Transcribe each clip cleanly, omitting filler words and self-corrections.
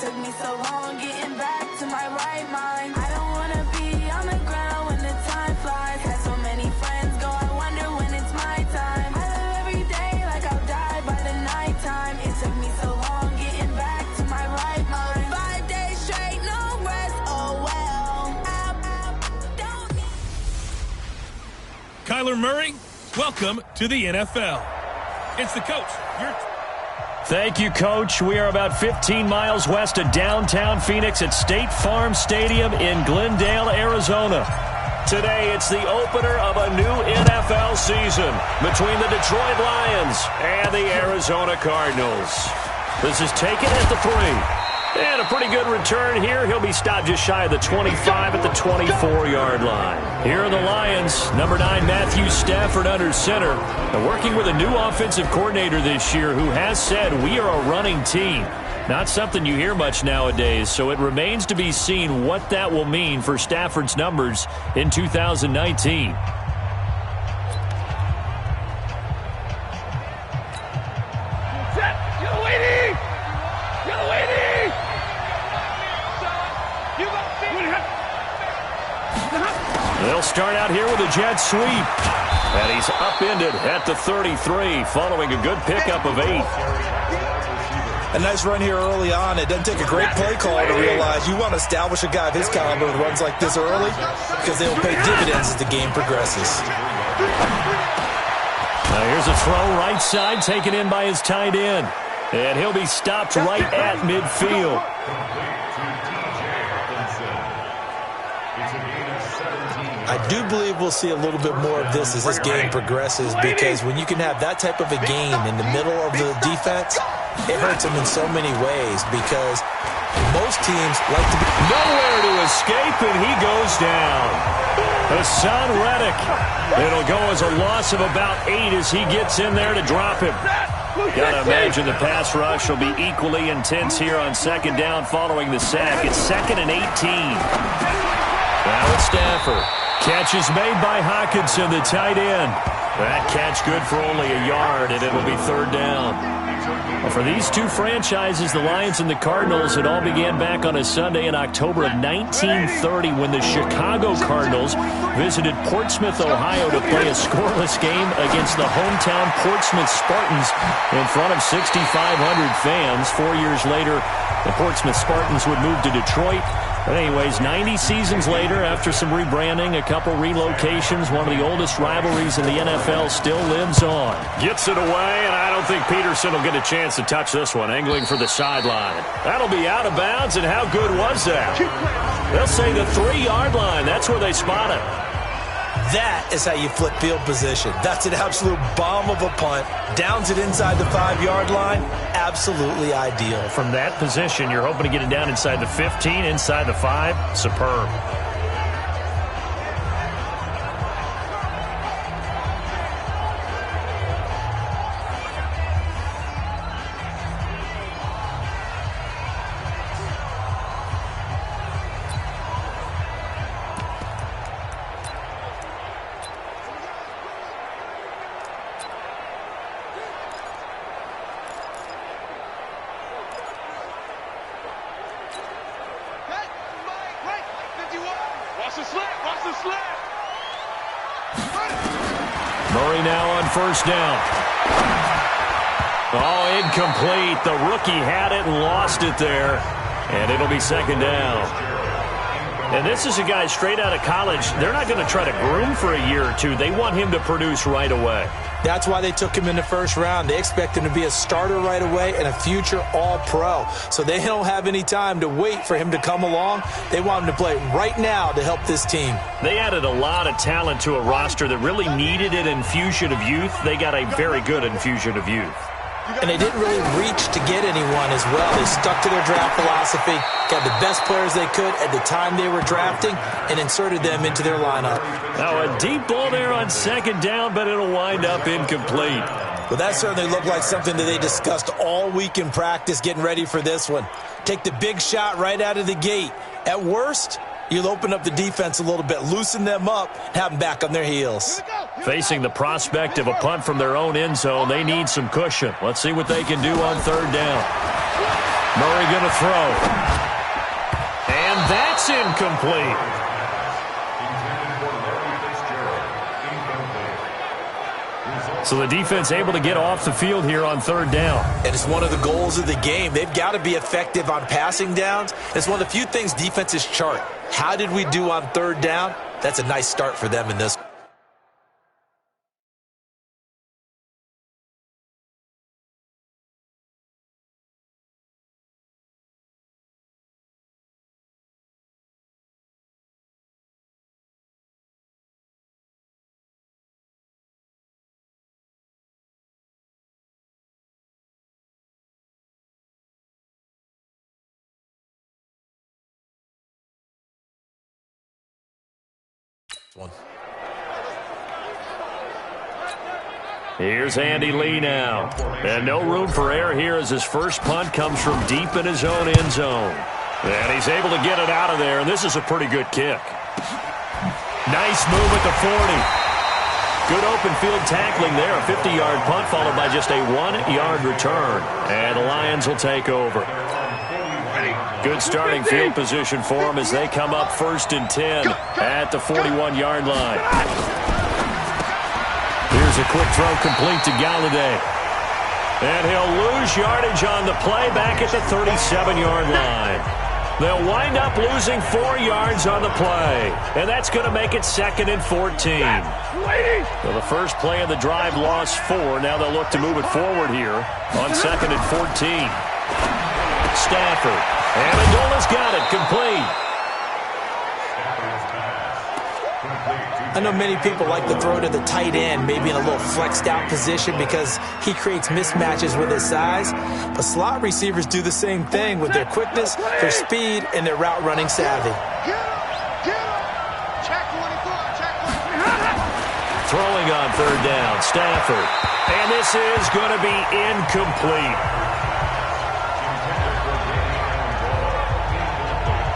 took me so long getting back to my right mind. I don't wanna be on the ground when the time flies. Had so many friends go, I wonder when it's my time. I live every day like I'll die by the nighttime. It took me so long getting back to my right mind. 5 days straight, no rest, oh well. Don't need... Kyler Murray, welcome to the NFL. It's the coach. Thank you, Coach. We are about 15 miles west of downtown Phoenix at State Farm Stadium in Glendale, Arizona. Today, it's the opener of a new NFL season between the Detroit Lions and the Arizona Cardinals. This is taken at the 3. And a pretty good return here. He'll be stopped just shy of the 25 at the 24-yard line. Here are the Lions. Number 9, Matthew Stafford under center. They're working with a new offensive coordinator this year who has said, we are a running team. Not something you hear much nowadays, so it remains to be seen what that will mean for Stafford's numbers in 2019. They'll start out here with a jet sweep. And he's upended at the 33 following a good pickup of 8. A nice run here early on. It doesn't take a great play call to realize you want to establish a guy of his caliber with runs like this early because they will pay dividends as the game progresses. Now here's a throw right side taken in by his tight end. And he'll be stopped right at midfield. I do believe we'll see a little bit more of this as this game progresses because when you can have that type of a gain in the middle of the defense, it hurts them in so many ways because most teams like to be... Nowhere to escape, and he goes down. Hassan Reddick. It'll go as a loss of about 8 as he gets in there to drop him. Got to imagine the pass rush will be equally intense here on second down following the sack. It's 2nd and 18. Now it's Stafford. Catch is made by Hawkinson, the tight end. That catch good for only a yard, and it'll be 3rd down. Well, for these two franchises, the Lions and the Cardinals, it all began back on a Sunday in October of 1930 when the Chicago Cardinals visited Portsmouth, Ohio to play a scoreless game against the hometown Portsmouth Spartans in front of 6,500 fans. 4 years later, the Portsmouth Spartans would move to Detroit. But anyways, 90 seasons later, after some rebranding, a couple relocations, one of the oldest rivalries in the NFL still lives on. Gets it away, and I don't think Peterson will get a chance to touch this one, angling for the sideline. That'll be out of bounds, and how good was that? They'll say the 3-yard line. That's where they spot it. That is how you flip field position. That's an absolute bomb of a punt. Downs it inside the 5-yard line. Absolutely ideal. From that position, you're hoping to get it down inside the 15, inside the 5. Superb. Murray now on 1st down. Oh, incomplete. The rookie had it and lost it there. And it'll be 2nd down. And this is a guy straight out of college. They're not going to try to groom for a year or two. They want him to produce right away. That's why they took him in the 1st round. They expect him to be a starter right away and a future all-pro. So they don't have any time to wait for him to come along. They want him to play right now to help this team. They added a lot of talent to a roster that really needed an infusion of youth. They got a very good infusion of youth. And they didn't really reach to get anyone as well. They stuck to their draft philosophy, got the best players they could at the time they were drafting, and inserted them into their lineup. Now a deep ball there on 2nd down, but it'll wind up incomplete. Well, that certainly looked like something that they discussed all week in practice getting ready for this one. Take the big shot right out of the gate. At worst, you'll open up the defense a little bit, loosen them up, have them back on their heels. Facing the prospect of a punt from their own end zone, they need some cushion. Let's see what they can do on 3rd down. Murray going to throw. And that's incomplete. So the defense able to get off the field here on third down. And it's one of the goals of the game. They've got to be effective on passing downs. It's one of the few things defenses chart. How did we do on third down? That's a nice start for them in this. One. Here's Andy Lee now. And no room for error here as his first punt comes from deep in his own end zone. And he's able to get it out of there, and this is a pretty good kick. Nice move at the 40. Good open field tackling there. A 50-yard punt followed by just a 1-yard return. And the Lions will take over. Good starting field position for them as they come up 1st and 10 at the 41-yard line. Here's a quick throw complete to Galladay. And he'll lose yardage on the play back at the 37-yard line. They'll wind up losing 4 yards on the play. And that's going to make it 2nd and 14. So the first play of the drive lost 4. Now they'll look to move it forward here on 2nd and 14. Stafford. Amendola's got it, complete. I know many people like to throw to the tight end, maybe in a little flexed out position because he creates mismatches with his size. But slot receivers do the same thing with their quickness, their speed, and their route running savvy. Throwing on third down, Stafford. And this is going to be incomplete.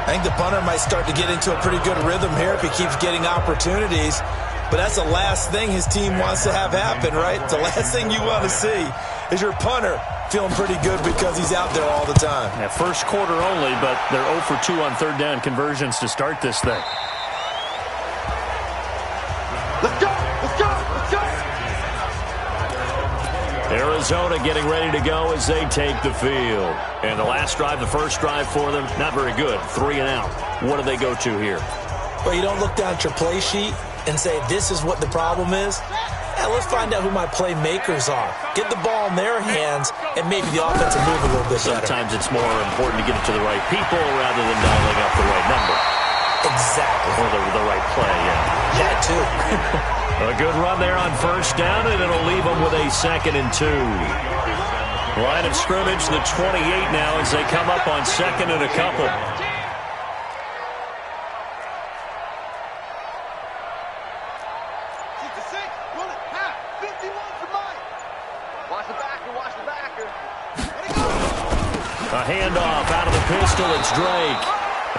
I think the punter might start to get into a pretty good rhythm here if he keeps getting opportunities. But that's the last thing his team wants to have happen, right? The last thing you want to see is your punter feeling pretty good because he's out there all the time. Yeah, first quarter only, but they're 0 for 2 on third down conversions to start this thing. Let's go! Let's go! Let's go! Arizona getting ready to go as they take the field. And the last drive, the first drive for them, not very good. 3 and out. What do they go to here? Well, you don't look down at your play sheet and say, this is what the problem is. Yeah, let's find out who my playmakers are. Get the ball in their hands, and maybe the offense will move a little bit better. Sometimes it's more important to get it to the right people rather than dialing up the right number. Exactly. Or the right play, yeah. That, too. A good run there on first down, and it'll leave them with a 2nd and 2. Line of scrimmage, the 28 now as they come up on 2nd and a couple. A handoff out of the pistol, it's Drake.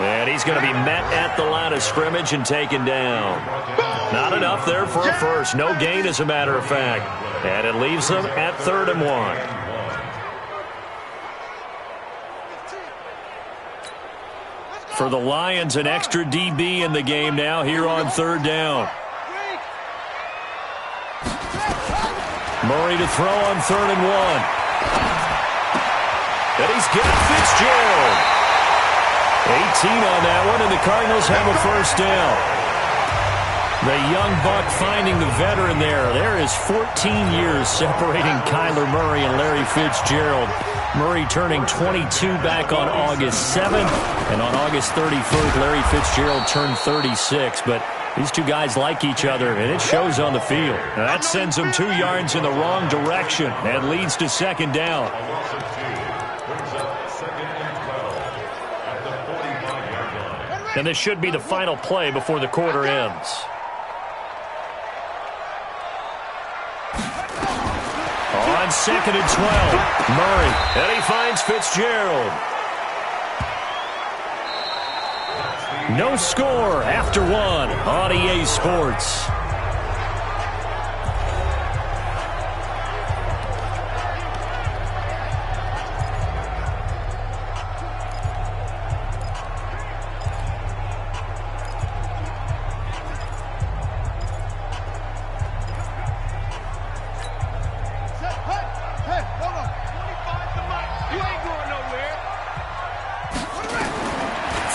And he's going to be met at the line of scrimmage and taken down. Not enough there for a first. No gain, as a matter of fact. And it leaves them at 3rd and 1. For the Lions, an extra DB in the game now here on 3rd down. Murray to throw on 3rd and 1. And he's got Fitzgerald. 18 on that one, and the Cardinals have a first down. The young buck finding the veteran there. There is 14 years separating Kyler Murray and Larry Fitzgerald. Murray turning 22 back on August 7th, and on August 31st, Larry Fitzgerald turned 36. But these two guys like each other, and it shows on the field. Now that sends them 2 yards in the wrong direction and leads to 2nd down. And this should be the final play before the quarter ends. On 2nd and 12, Murray, and he finds Fitzgerald. No score after 1 on EA Sports.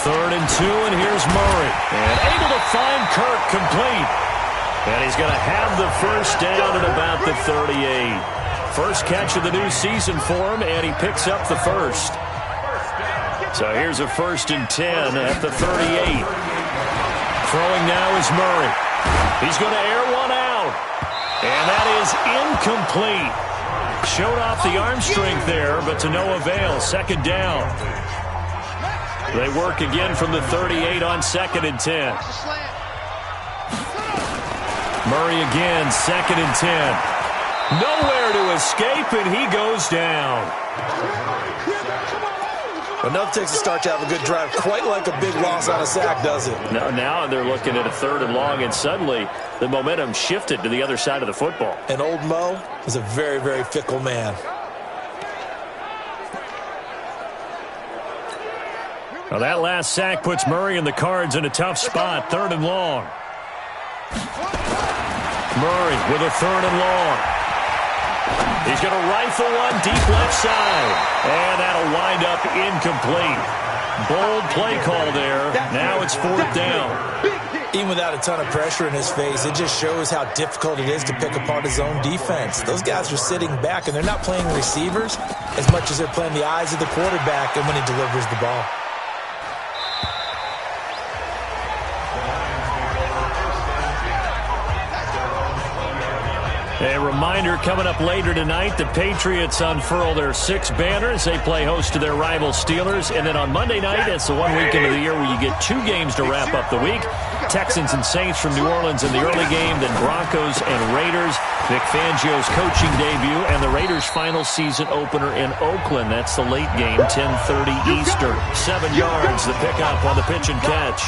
3rd and 2, and here's Murray. And able to find Kirk complete. And he's going to have the first down at about the 38. First catch of the new season for him, and he picks up the first. So here's a 1st and 10 at the 38. Throwing now is Murray. He's going to air one out. And that is incomplete. Showed off the arm strength there, but to no avail. 2nd down. They work again from the 38 on 2nd and 10. Murray again, 2nd and 10. Nowhere to escape, and he goes down. Enough takes a start to have a good drive. Quite like a big loss on a sack, does it? Now they're looking at a 3rd and long, and suddenly the momentum shifted to the other side of the football. And old Mo is a very, very fickle man. Well, that last sack puts Murray and the Cards in a tough spot. 3rd and long. Murray with a 3rd and long. He's going to rifle one deep left side. And that'll wind up incomplete. Bold play call there. Now it's 4th down. Even without a ton of pressure in his face, it just shows how difficult it is to pick apart his own defense. Those guys are sitting back, and they're not playing receivers as much as they're playing the eyes of the quarterback and when he delivers the ball. A reminder, coming up later tonight, the Patriots unfurl their 6 banners. They play host to their rival Steelers. And then on Monday night, it's the one weekend of the year where you get 2 games to wrap up the week. Texans and Saints from New Orleans in the early game, then Broncos and Raiders. Vic Fangio's coaching debut and the Raiders' final season opener in Oakland. That's the late game, 10:30 Eastern. 7 yards, the pickup on the pitch and catch.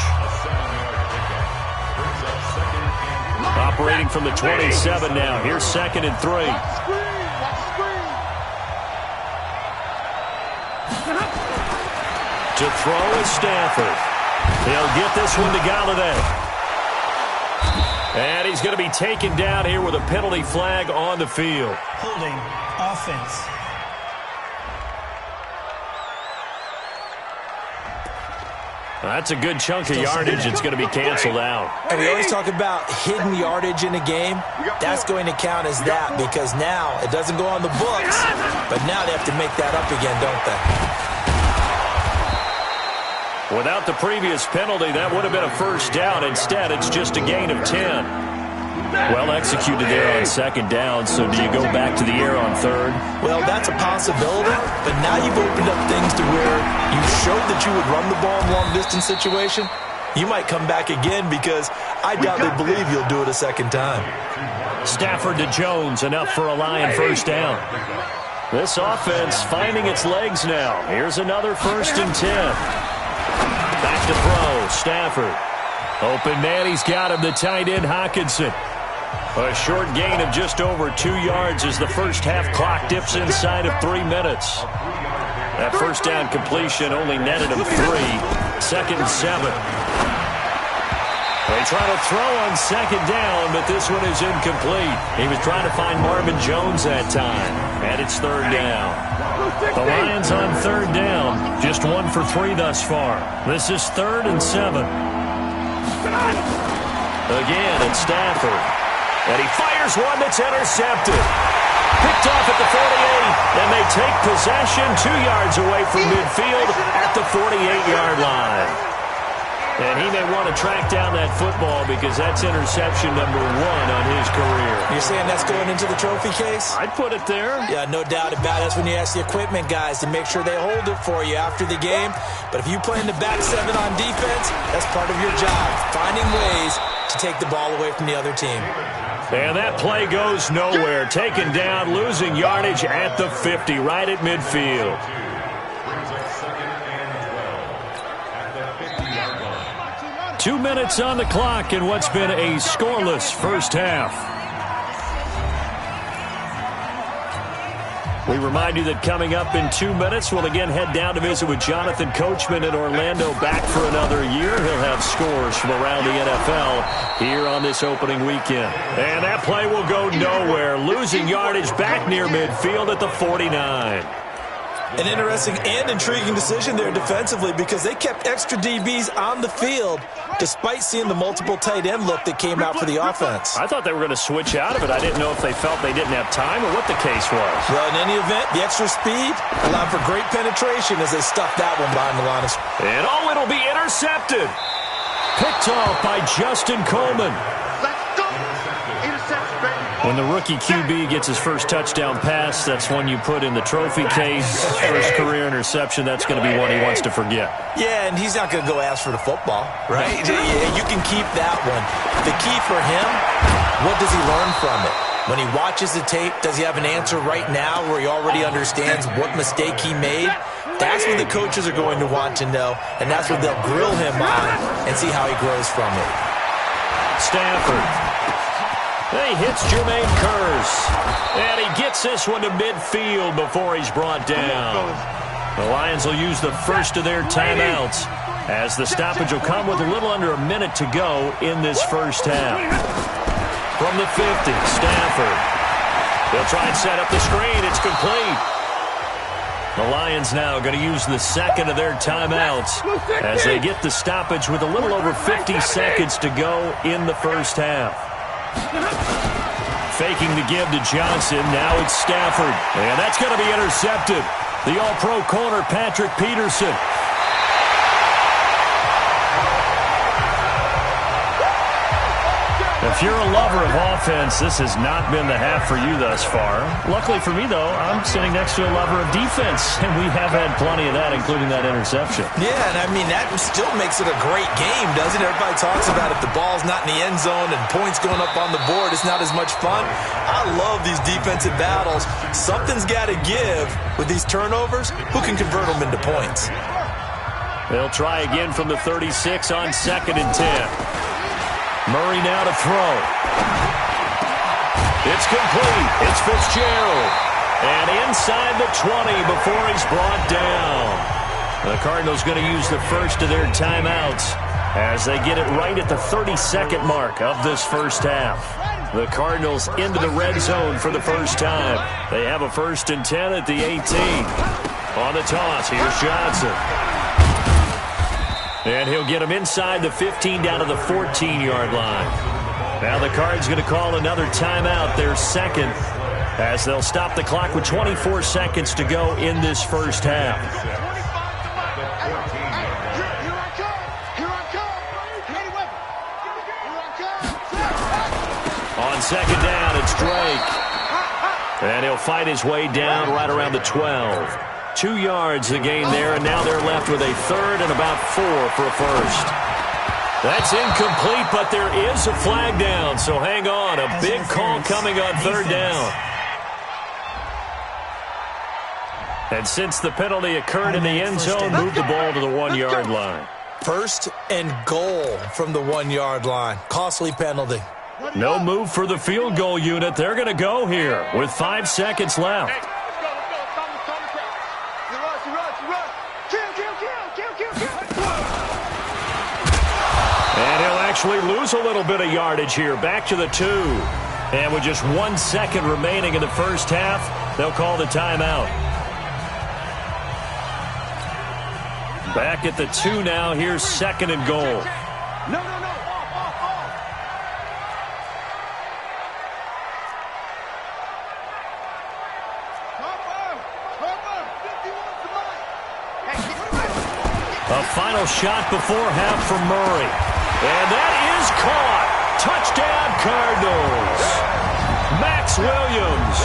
Operating from the 27 now. Here's 2nd and 3. To throw is Stafford. He'll get this one to Galladay. And he's going to be taken down here with a penalty flag on the field. Holding offense. That's a good chunk of yardage. It's going to be canceled out. And we always talk about hidden yardage in a game. That's going to count as that because now it doesn't go on the books, but now they have to make that up again, don't they? Without the previous penalty, that would have been a 1st down. Instead, it's just a gain of 10. Well executed there on 2nd down, so do you go back to the air on 3rd? Well, that's a possibility, but now you've opened up things to where you showed that you would run the ball in long-distance situation. You might come back again because I doubt they believe you'll do it a 2nd time. Stafford to Jones, enough for a Lion 1st down. This offense finding its legs now. Here's another 1st and 10. Back to throw, Stafford. Open man, he's got him, the tight end Hockenson. A short gain of just over 2 yards as the first half clock dips inside of 3 minutes. That 1st down completion only netted him 3. 2nd and 7. They try to throw on 2nd down, but this one is incomplete. He was trying to find Marvin Jones that time, and it's 3rd down. The Lions on 3rd down, just 1 for 3 thus far. This is 3rd and 7. Again, it's Stafford. And he fires one that's intercepted. Picked off at the 48, and they take possession 2 yards away from midfield at the 48-yard line. And he may want to track down that football because that's interception number 1 on his career. You're saying that's going into the trophy case? I'd put it there. Yeah, no doubt about it. That's when you ask the equipment guys to make sure they hold it for you after the game. But if you play in the back 7 on defense, that's part of your job, finding ways to take the ball away from the other team. And that play goes nowhere. Taken down, losing yardage at the 50, right at midfield. Two minutes on the clock in what's been a scoreless first half. We remind you that coming up in 2 minutes, we'll again head down to visit with Jonathan Coachman in Orlando, back for another year. He'll have scores from around the NFL here on this opening weekend. And that play will go nowhere. Losing yardage back near midfield at the 49. An interesting and intriguing decision there defensively because they kept extra DBs on the field despite seeing the multiple tight end look that came out for the offense. I thought they were going to switch out of it. I didn't know if they felt they didn't have time or what the case was. Well, in any event, the extra speed allowed for great penetration as they stuffed that one behind the line. And it'll be intercepted. Picked off by Justin Coleman. Let's go. Interception, baby. When the rookie QB gets his first touchdown pass, that's one you put in the trophy case. First career interception, that's going to be one he wants to forget. Yeah, and he's not going to go ask for the football, right? You can keep that one. The key for him, what does he learn from it? When he watches the tape, does he have an answer right now where he already understands what mistake he made? That's what the coaches are going to want to know, and that's what they'll grill him on and see how he grows from it. Stafford. He hits Jermaine Kearse. And he gets this one to midfield before he's brought down. The Lions will use the first of their timeouts as the stoppage will come with a little under a minute to go in this first half. From the 50, Stafford. They'll try and set up the screen. It's complete. The Lions now going to use the second of their timeouts as they get the stoppage with a little over 50 seconds to go in the first half. Faking the give to Johnson. Now it's Stafford. And that's going to be intercepted. The all-pro corner, Patrick Peterson. If you're a lover of offense, this has not been the half for you thus far. Luckily for me, though, I'm sitting next to a lover of defense, and we have had plenty of that, including that interception. Yeah, and I mean, that still makes it a great game, doesn't it? Everybody talks about if the ball's not in the end zone and points going up on the board, it's not as much fun. I love these defensive battles. Something's got to give with these turnovers. Who can convert them into points? They'll try again from the 36 on 2nd and 10. Murray now to throw. It's complete. It's Fitzgerald. And inside the 20 before he's brought down. The Cardinals going to use the first of their timeouts as they get it right at the 32nd mark of this first half. The Cardinals into the red zone for the first time. They have a 1st and 10 at the 18. On the toss, here's Johnson. And he'll get him inside the 15 down to the 14-yard line. Now the Cards going to call another timeout, their second, as they'll stop the clock with 24 seconds to go in this first half. On 2nd down, it's Drake. And he'll fight his way down right around the 12. 2 yards the gain there, and now they're left with a 3rd and about 4 for a first. That's incomplete, but there is a flag down, so hang on. A big call coming on 3rd down. And since the penalty occurred in the end zone, move the ball to the 1-yard line. 1st and goal from the 1-yard line. Costly penalty. No move for the field goal unit. They're going to go here with 5 seconds left. And he'll actually lose a little bit of yardage here. Back to the 2. And with just 1 second remaining in the first half, they'll call the timeout. Back at the 2 now. Here's 2nd and goal. No. A final shot before half from Murray. And that is caught. Touchdown, Cardinals. Max Williams,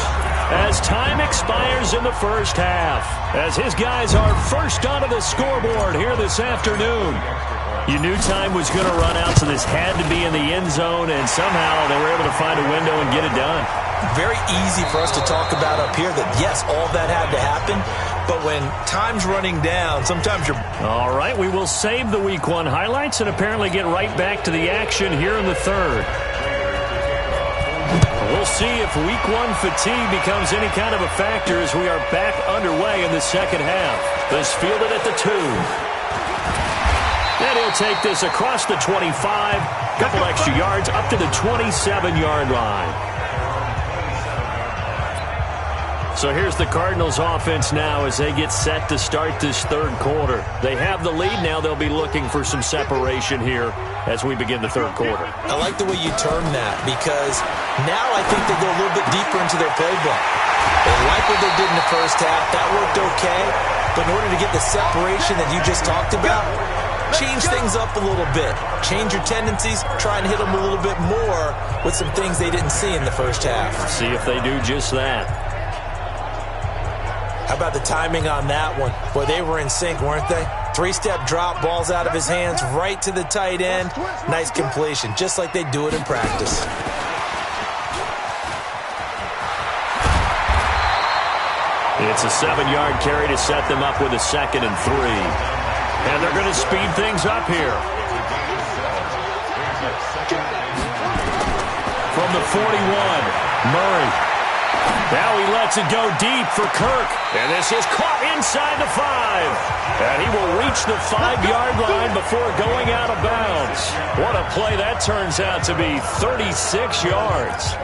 as time expires in the first half, as his guys are first onto the scoreboard here this afternoon. You knew time was going to run out, so this had to be in the end zone, and somehow they were able to find a window and get it done. Very easy for us to talk about up here that, yes, all that had to happen, but when time's running down, sometimes you're... All right, we will save the Week 1 highlights and apparently get right back to the action here in the 3rd. We'll see if Week 1 fatigue becomes any kind of a factor as we are back underway in the second half. This fielded at the 2. And he'll take this across the 25, couple extra yards up to the 27-yard line. So here's the Cardinals offense now as they get set to start this third quarter. They have the lead now. They'll be looking for some separation here as we begin the third quarter. I like the way you term that because now I think they go a little bit deeper into their playbook. They like what they did in the first half. That worked okay. But in order to get the separation that you just talked about, change things up a little bit. Change your tendencies. Try and hit them a little bit more with some things they didn't see in the first half. See if they do just that. How about the timing on that one? Boy, they were in sync, weren't they? Three-step drop, ball's out of his hands, right to the tight end. Nice completion, just like they do it in practice. It's a 7-yard carry to set them up with a 2nd and 3. And they're going to speed things up here. From the 41, Murray. Now he lets it go deep for Kirk. And this is caught inside the 5. And he will reach the 5-yard line before going out of bounds. What a play that turns out to be, 36 yards.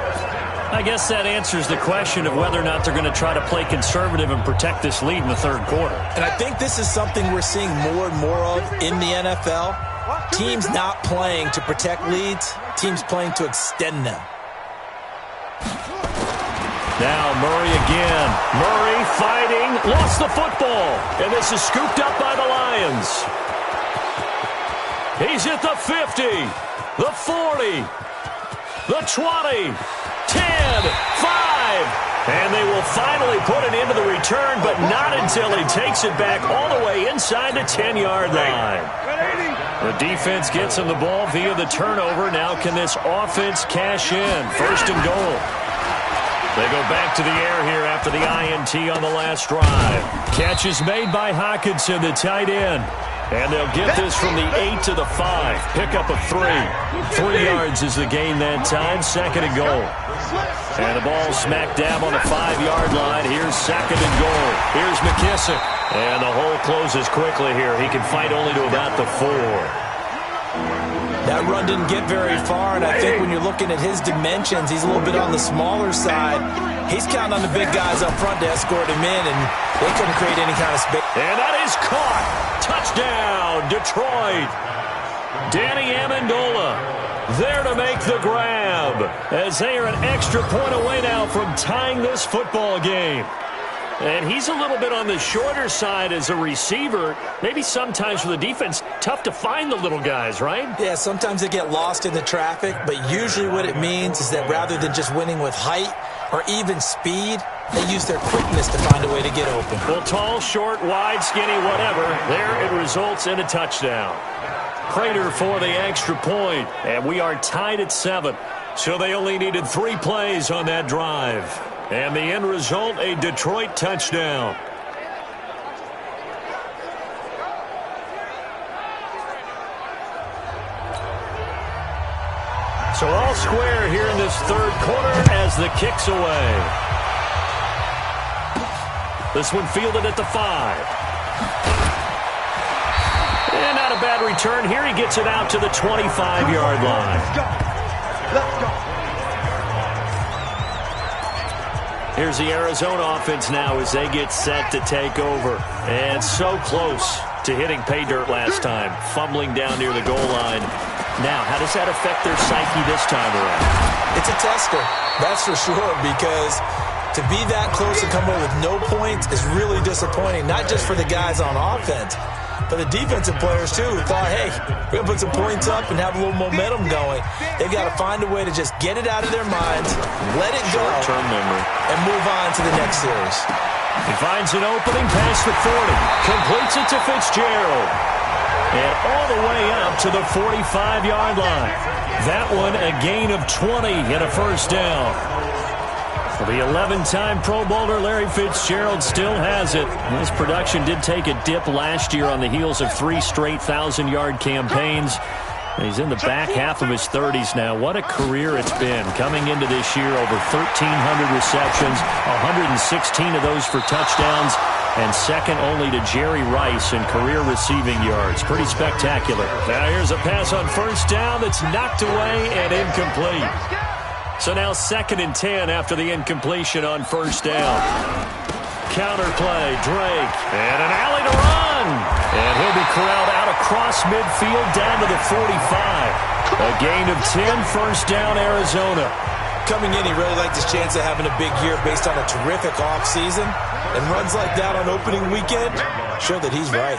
I guess that answers the question of whether or not they're going to try to play conservative and protect this lead in the third quarter. And I think this is something we're seeing more and more of in the NFL. Teams not playing to protect leads, teams playing to extend them. Now Murray again. Murray fighting. Lost the football. And this is scooped up by the Lions. He's at the 50. The 40. The 20. 10. 5. And they will finally put it into the return, but not until he takes it back all the way inside the 10-yard line. The defense gets him the ball via the turnover. Now can this offense cash in? 1st and goal. They go back to the air here after the INT on the last drive. Catch is made by Hockenson, the tight end. And they'll get this from the 8 to the 5. Pick up a 3. 3 yards is the gain that time. 2nd and goal. And the ball smack dab on the 5-yard line. Here's 2nd and goal. Here's McKissick. And the hole closes quickly here. He can fight only to about the 4. That run didn't get very far, and I think when you're looking at his dimensions, he's a little bit on the smaller side. He's counting on the big guys up front to escort him in, and they couldn't create any kind of space. And that is caught. Touchdown, Detroit. Danny Amendola there to make the grab, as they are an extra point away now from tying this football game. And he's a little bit on the shorter side as a receiver. Maybe sometimes for the defense, tough to find the little guys, right? Yeah, sometimes they get lost in the traffic, but usually what it means is that rather than just winning with height or even speed, they use their quickness to find a way to get open. Well, tall, short, wide, skinny, whatever, there it results in a touchdown. Prater for the extra point, and we are tied at 7. So they only needed 3 plays on that drive. And the end result, a Detroit touchdown. So all square here in this third quarter as the kick's away. This one fielded at the 5. And not a bad return here. He gets it out to the 25-yard line. Let's go. Here's the Arizona offense now as they get set to take over. And so close to hitting pay dirt last time, fumbling down near the goal line. Now, how does that affect their psyche this time around? It's a tester, that's for sure, because to be that close and come away with no points is really disappointing, not just for the guys on offense, but the defensive players, too, who thought, hey, we're going to put some points up and have a little momentum going. They've got to find a way to just get it out of their minds, let it go, short-term memory, and move on to the next series. He finds an opening past the 40, completes it to Fitzgerald, and all the way up to the 45-yard line. That one a gain of 20 and a first down. The 11-time Pro Bowler Larry Fitzgerald still has it. His production did take a dip last year on the heels of 3 straight 1,000-yard campaigns. He's in the back half of his 30s now. What a career it's been. Coming into this year, over 1,300 receptions, 116 of those for touchdowns, and second only to Jerry Rice in career receiving yards. Pretty spectacular. Now here's a pass on first down that's knocked away and incomplete. So now 2nd and 10 after the incompletion on first down. Counter play, Drake, and an alley to run. And he'll be corralled out across midfield down to the 45. A gain of 10, first down, Arizona. Coming in, he really liked his chance of having a big year based on a terrific offseason. And runs like that on opening weekend show that he's right.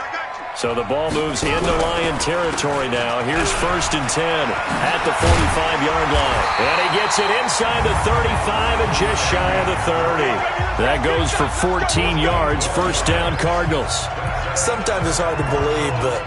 So the ball moves into Lion territory now. Here's 1st and 10 at the 45-yard line. And he gets it inside the 35 and just shy of the 30. That goes for 14 yards, first down Cardinals. Sometimes it's hard to believe, but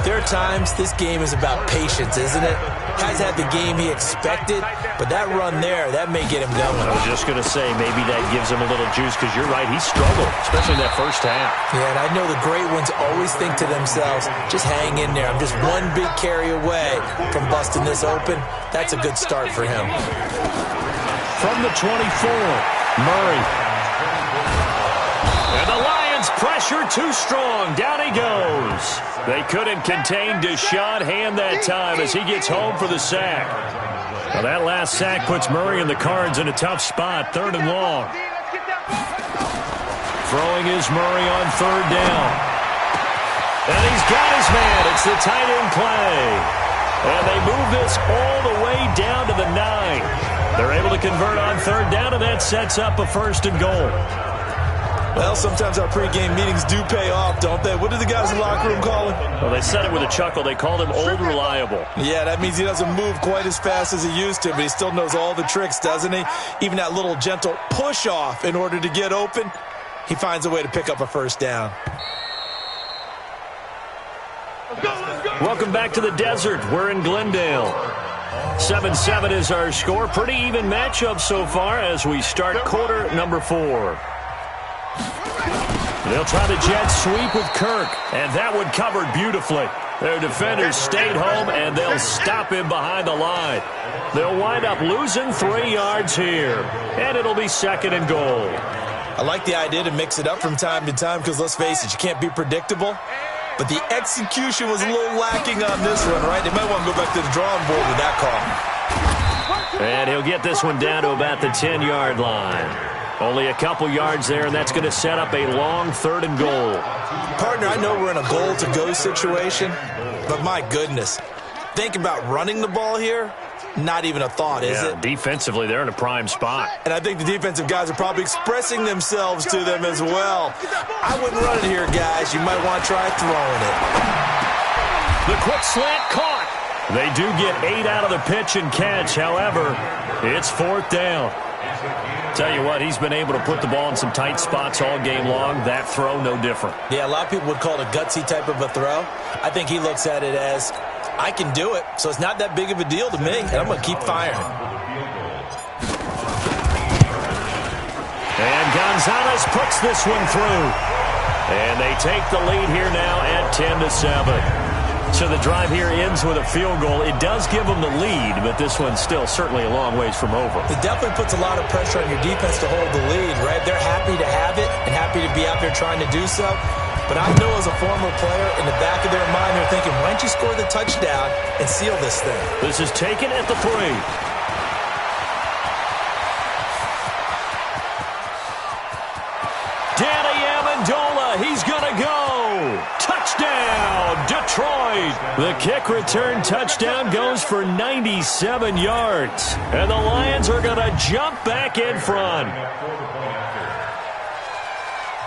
there are times this game is about patience, isn't it? Has had the game he expected, but that run there, that may get him going. I was just going to say, maybe that gives him a little juice because you're right, he struggled, especially in that first half. Yeah, and I know the great ones always think to themselves, just hang in there. I'm just one big carry away from busting this open. That's a good start for him. From the 24, Murray. And the Lions pressure too strong. Down he goes. They couldn't contain Deshaun Hand that time as he gets home for the sack. Now that last sack puts Murray and the Cards in a tough spot, 3rd and long. Throwing is Murray on 3rd down. And he's got his man. It's the tight end play. And they move this all the way down to the 9. They're able to convert on 3rd down, and that sets up a 1st and goal. Well, sometimes our pregame meetings do pay off, don't they? What do the guys in the locker room call him? Well, they said it with a chuckle. They called him Old Reliable. Yeah, that means he doesn't move quite as fast as he used to, but he still knows all the tricks, doesn't he? Even that little gentle push-off in order to get open, he finds a way to pick up a 1st down. Welcome back to the desert. We're in Glendale. 7-7 is our score. Pretty even matchup so far as we start quarter number 4. They'll try the jet sweep with Kirk, and that one covered beautifully. Their defenders stayed home, and they'll stop him behind the line. They'll wind up losing 3 yards here, and it'll be 2nd and goal. I like the idea to mix it up from time to time because, let's face it, you can't be predictable. But the execution was a little lacking on this one, right? They might want to go back to the drawing board with that call. And he'll get this one down to about the 10-yard line. Only a couple yards there, and that's going to set up a long 3rd and goal. Partner, I know we're in a goal-to-go situation, but my goodness, think about running the ball here. Not even a thought, is it? Defensively, they're in a prime spot. And I think the defensive guys are probably expressing themselves to them as well. I wouldn't run it here, guys. You might want to try throwing it. The quick slant caught. They do get 8 out of the pitch and catch. However, it's 4th down. Tell you what, he's been able to put the ball in some tight spots all game long. That throw, no different. Yeah, a lot of people would call it a gutsy type of a throw. I think he looks at it as, I can do it, so it's not that big of a deal to me, and I'm going to keep firing. And Gonzalez puts this one through. And they take the lead here now at 10-7. So the drive here ends with a field goal. It does give them the lead, but this one's still certainly a long ways from over. It definitely puts a lot of pressure on your defense to hold the lead, right? They're happy to have it and happy to be out there trying to do so. But I know as a former player, in the back of their mind, they're thinking, why don't you score the touchdown and seal this thing? This is taken at the 3. Danny Amendola, he's going to go. Touchdown, Detroit. The kick return touchdown goes for 97 yards. And the Lions are going to jump back in front.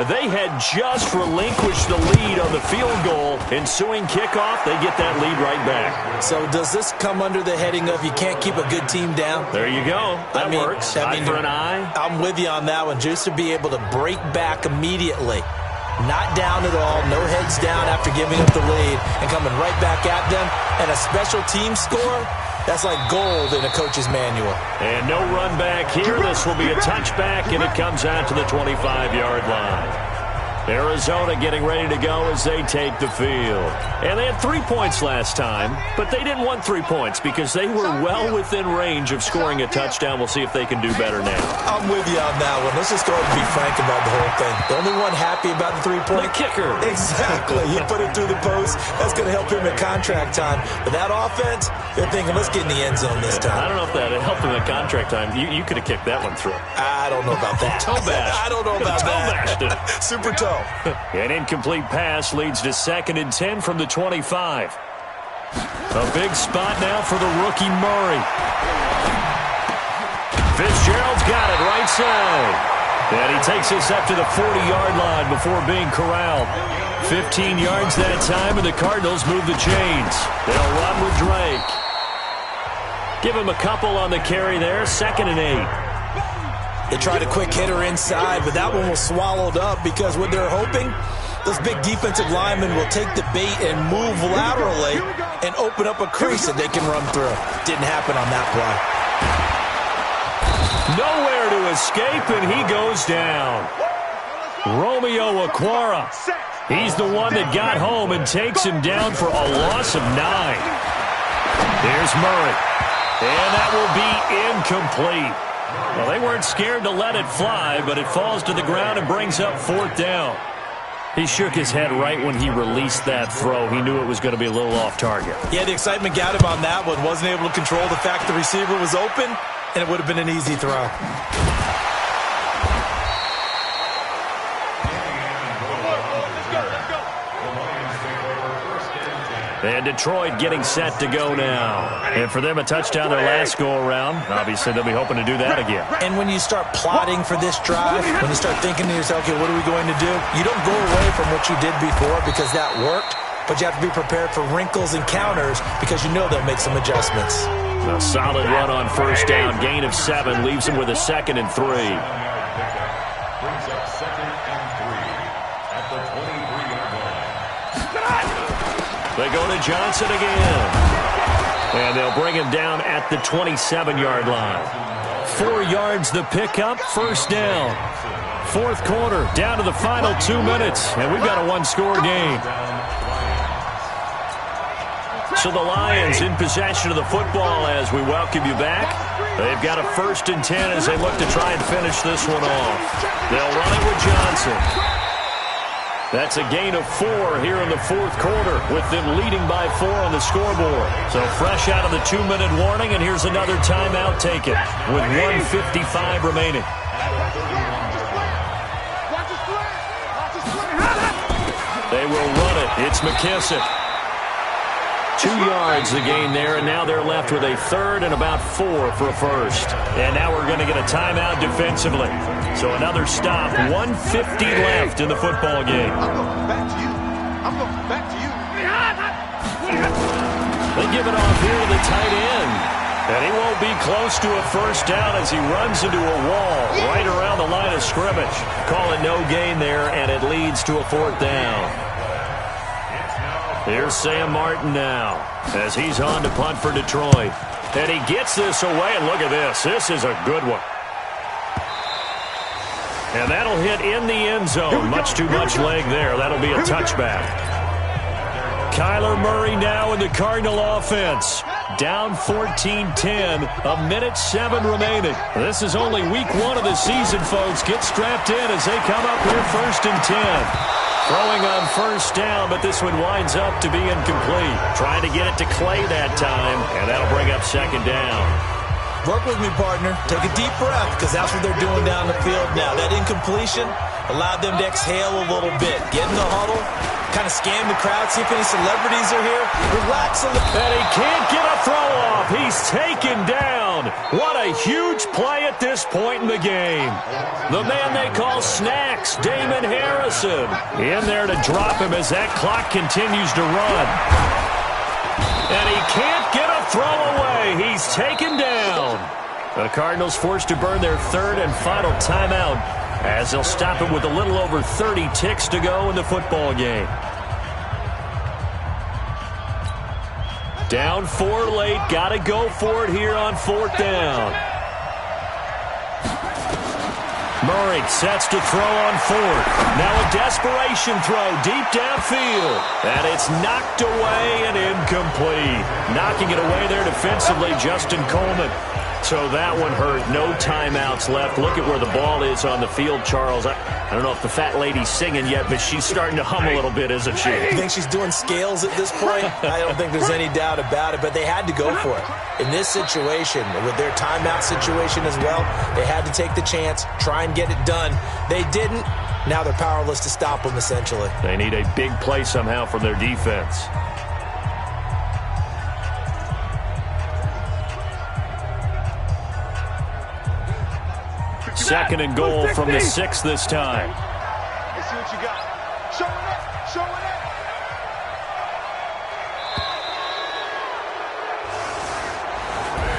They had just relinquished the lead on the field goal. Ensuing kickoff, they get that lead right back. So does this come under the heading of you can't keep a good team down? There you go. That works. Eye for an eye. I'm with you on that one. Just to be able to break back immediately. Not down at all. No heads down after giving up the lead and coming right back at them. And a special team score, that's like gold in a coach's manual. And no run back here. This will be a touchback, and it comes out to the 25-yard line. Arizona getting ready to go as they take the field. And they had 3 points last time, but they didn't want 3 points because they were well within range of scoring a touchdown. We'll see if they can do better now. I'm with you on that one. Let's just go ahead and be frank about the whole thing. The only one happy about the 3-point. The kicker. Exactly. He put it through the post. That's going to help him at contract time. But that offense, they're thinking, let's get in the end zone this time. I don't know if that helped him at contract time. You could have kicked that one through. I don't know about that. Toe bash. I don't know about that. Super toe. An incomplete pass leads to 2nd and 10 from the 25. A big spot now for the rookie Murray. Fitzgerald's got it right side. And he takes us up to the 40-yard line before being corralled. 15 yards that time, and the Cardinals move the chains. They'll run with Drake. Give him a couple on the carry there, 2nd and 8. They tried a quick hitter inside, but that one was swallowed up because what they're hoping, those big defensive linemen will take the bait and move laterally and open up a crease that they can run through. Didn't happen on that play. Nowhere to escape, and he goes down. Romeo Okwara. He's the one that got home and takes him down for a loss of 9. Here's Murray. And that will be incomplete. Well, they weren't scared to let it fly, but it falls to the ground and brings up 4th down. He shook his head right when he released that throw. He knew it was going to be a little off target. Yeah, the excitement got him on that one. Wasn't able to control the fact the receiver was open, and it would have been an easy throw. And Detroit getting set to go now. And for them, a touchdown their last go-around. Obviously, they'll be hoping to do that again. And when you start plotting for this drive, when you start thinking to yourself, okay, what are we going to do? You don't go away from what you did before because that worked, but you have to be prepared for wrinkles and counters because you know they'll make some adjustments. A solid run on 1st down. Gain of 7 leaves them with a 2nd and 3. Brings up 2nd and 3 at the 23-yard line. They go to Johnson again. And they'll bring him down at the 27-yard line. 4 yards the pickup, 1st down. 4th quarter, down to the final 2 minutes. And we've got a 1-score game. So the Lions in possession of the football as we welcome you back. They've got a 1st and 10 as they look to try and finish this one off. They'll run it with Johnson. That's a gain of 4 here in the 4th quarter with them leading by 4 on the scoreboard. So fresh out of the 2-minute warning, and here's another timeout taken with 1:55 remaining. They will run it. It's McKissick. 2 yards the gain there, and now they're left with a 3rd and about 4 for a 1st. And now we're going to get a timeout defensively. So another stop, 1:50 left in the football game. I'm going back to you. I'm going back to you. They give it off here to the tight end. And he won't be close to a 1st down as he runs into a wall right around the line of scrimmage. Call it no gain there, and it leads to a 4th down. Here's Sam Martin now as he's on to punt for Detroit. And he gets this away, and look at this. This is a good one. And that'll hit in the end zone. Much too much leg there. That'll be a touchback. Kyler Murray now in the Cardinal offense. Down 14-10, 1:07 remaining. This is only week 1 of the season, folks. Get strapped in as they come up here 1st and 10. Throwing on 1st down, but this one winds up to be incomplete. Trying to get it to Clay that time, and that'll bring up 2nd down. Work with me, partner. Take a deep breath because that's what they're doing down the field now. That incompletion allowed them to exhale a little bit. Get in the huddle, kind of scan the crowd, see if any celebrities are here. Relax a little. And he can't get a throw off. He's taken down. What a huge play at this point in the game. The man they call Snacks, Damon Harrison, in there to drop him as that clock continues to run. And he can't get a throw away. He's taken down. The Cardinals forced to burn their 3rd and final timeout as they'll stop it with a little over 30 ticks to go in the football game. Down 4 late. Got to go for it here on 4th down. Murray sets to throw on fourth. Now a desperation throw deep downfield. And it's knocked away and incomplete. Knocking it away there defensively, Justin Coleman. So that one hurt. No timeouts left. Look at where the ball is on the field, Charles. I don't know if the fat lady's singing yet, but she's starting to hum a little bit, isn't she? You think she's doing scales at this point? I don't think there's any doubt about it, but they had to go for it. In this situation, with their timeout situation as well, they had to take the chance, try and get it done. They didn't. Now they're powerless to stop them, essentially. They need a big play somehow from their defense. Second and goal from the 6 this time. Let's see what you got. Show it up. Show it up.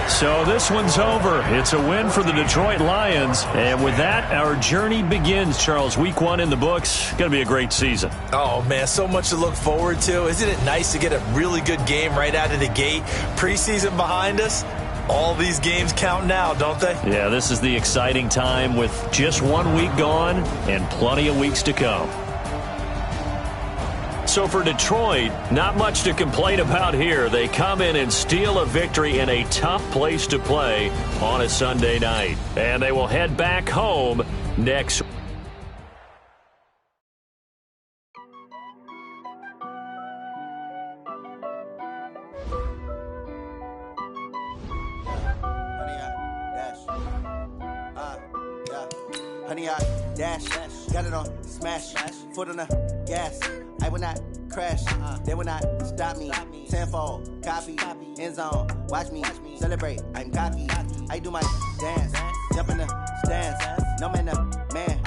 So this one's over. It's a win for the Detroit Lions. And with that, our journey begins, Charles. Week 1 in the books. Going to be a great season. Oh, man, so much to look forward to. Isn't it nice to get a really good game right out of the gate? Preseason behind us. All these games count now, don't they? Yeah, this is the exciting time with just 1 week gone and plenty of weeks to come. So for Detroit, not much to complain about here. They come in and steal a victory in a tough place to play on a Sunday night. And they will head back home next week. Honey, I dash, got it on smash, foot on the gas. I will not crash, they will not stop me. Tenfold, copy, end zone, watch me celebrate. I'm cocky, I do my dance, jump in the stands. No man, the man,